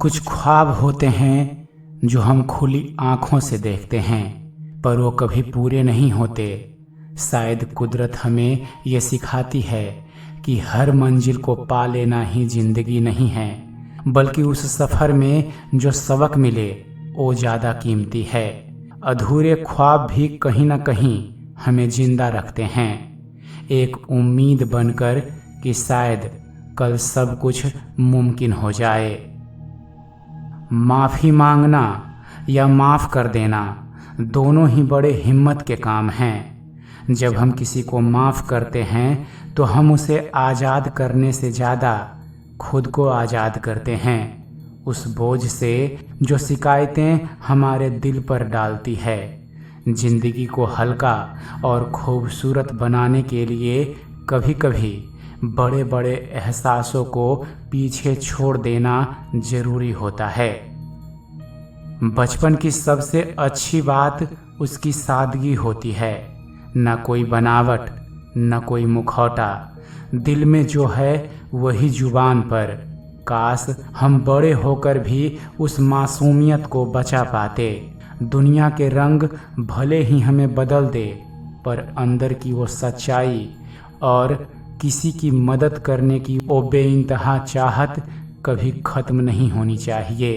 कुछ ख्वाब होते हैं जो हम खुली आंखों से देखते हैं, पर वो कभी पूरे नहीं होते। शायद कुदरत हमें ये सिखाती है कि हर मंजिल को पा लेना ही जिंदगी नहीं है, बल्कि उस सफ़र में जो सबक मिले वो ज़्यादा कीमती है। अधूरे ख्वाब भी कहीं ना कहीं हमें जिंदा रखते हैं, एक उम्मीद बनकर कि शायद कल सब कुछ मुमकिन हो जाए। माफ़ी मांगना या माफ़ कर देना दोनों ही बड़े हिम्मत के काम हैं। जब हम किसी को माफ़ करते हैं तो हम उसे आज़ाद करने से ज़्यादा खुद को आज़ाद करते हैं, उस बोझ से जो शिकायतें हमारे दिल पर डालती है। ज़िंदगी को हल्का और खूबसूरत बनाने के लिए कभी कभी बड़े बड़े एहसासों को पीछे छोड़ देना ज़रूरी होता है। बचपन की सबसे अच्छी बात उसकी सादगी होती है, न कोई बनावट न कोई मुखौटा, दिल में जो है वही जुबान पर। काश हम बड़े होकर भी उस मासूमियत को बचा पाते। दुनिया के रंग भले ही हमें बदल दे, पर अंदर की वो सच्चाई और किसी की मदद करने की वो बेइंतहा चाहत कभी ख़त्म नहीं होनी चाहिए।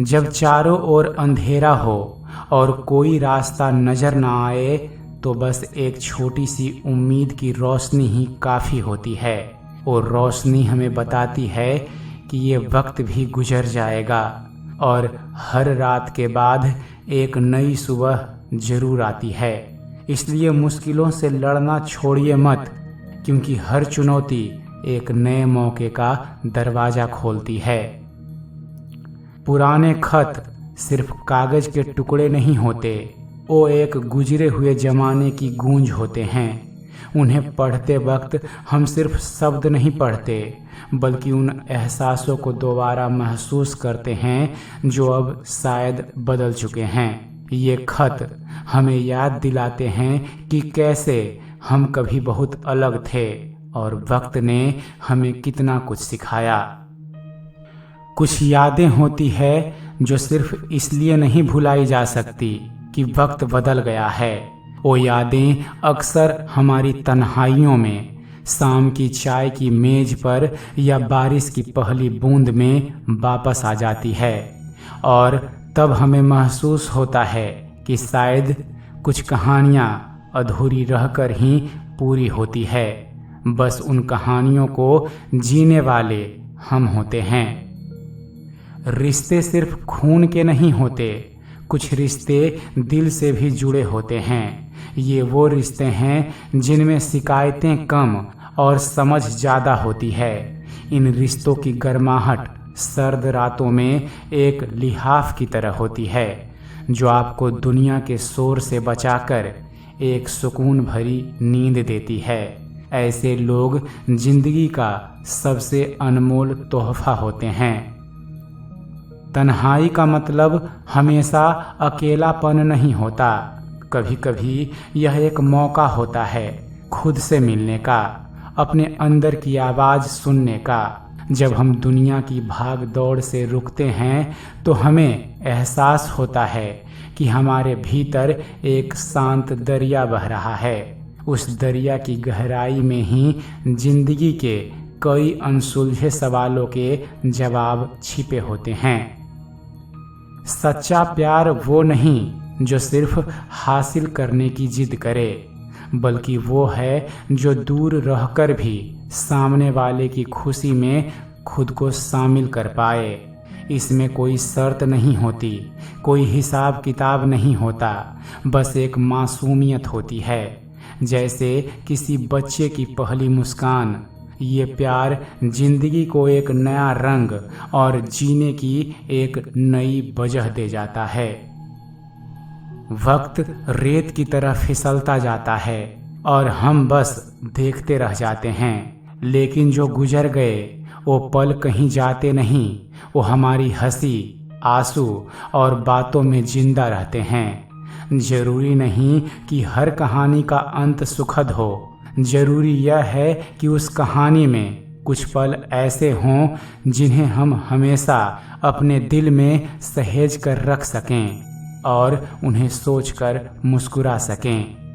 जब चारों ओर अंधेरा हो और कोई रास्ता नज़र ना आए, तो बस एक छोटी सी उम्मीद की रोशनी ही काफ़ी होती है। और रोशनी हमें बताती है कि ये वक्त भी गुजर जाएगा और हर रात के बाद एक नई सुबह ज़रूर आती है। इसलिए मुश्किलों से लड़ना छोड़िए मत, क्योंकि हर चुनौती एक नए मौके का दरवाज़ा खोलती है। पुराने खत सिर्फ कागज़ के टुकड़े नहीं होते, वो एक गुजरे हुए ज़माने की गूंज होते हैं। उन्हें पढ़ते वक्त हम सिर्फ शब्द नहीं पढ़ते, बल्कि उन एहसासों को दोबारा महसूस करते हैं जो अब शायद बदल चुके हैं। ये खत हमें याद दिलाते हैं कि कैसे हम कभी बहुत अलग थे और वक्त ने हमें कितना कुछ सिखाया। कुछ यादें होती है जो सिर्फ इसलिए नहीं भुलाई जा सकती कि वक्त बदल गया है। वो यादें अक्सर हमारी तन्हाइयों में, शाम की चाय की मेज पर या बारिश की पहली बूंद में वापस आ जाती है, और तब हमें महसूस होता है कि शायद कुछ कहानियाँ अधूरी रहकर ही पूरी होती है। बस उन कहानियों को जीने वाले हम होते हैं। रिश्ते सिर्फ खून के नहीं होते, कुछ रिश्ते दिल से भी जुड़े होते हैं। ये वो रिश्ते हैं जिनमें शिकायतें कम और समझ ज़्यादा होती है। इन रिश्तों की गर्माहट सर्द रातों में एक लिहाफ की तरह होती है, जो आपको दुनिया के शोर से बचाकर एक सुकून भरी नींद देती है। ऐसे लोग जिंदगी का सबसे अनमोल तोहफा होते हैं। तन्हाई का मतलब हमेशा अकेलापन नहीं होता, कभी कभी यह एक मौका होता है खुद से मिलने का, अपने अंदर की आवाज़ सुनने का। जब हम दुनिया की भाग दौड़ से रुकते हैं तो हमें एहसास होता है कि हमारे भीतर एक शांत दरिया बह रहा है। उस दरिया की गहराई में ही जिंदगी के कई अनसुलझे सवालों के जवाब छिपे होते हैं। सच्चा प्यार वो नहीं जो सिर्फ हासिल करने की जिद करे, बल्कि वो है जो दूर रहकर भी सामने वाले की खुशी में खुद को शामिल कर पाए। इसमें कोई शर्त नहीं होती, कोई हिसाब किताब नहीं होता, बस एक मासूमियत होती है, जैसे किसी बच्चे की पहली मुस्कान। ये प्यार जिंदगी को एक नया रंग और जीने की एक नई वजह दे जाता है। वक्त रेत की तरह फिसलता जाता है और हम बस देखते रह जाते हैं, लेकिन जो गुजर गए वो पल कहीं जाते नहीं, वो हमारी हंसी, आंसू और बातों में जिंदा रहते हैं। जरूरी नहीं कि हर कहानी का अंत सुखद हो, जरूरी यह है कि उस कहानी में कुछ पल ऐसे हों जिन्हें हम हमेशा अपने दिल में सहेज कर रख सकें और उन्हें सोचकर मुस्कुरा सकें।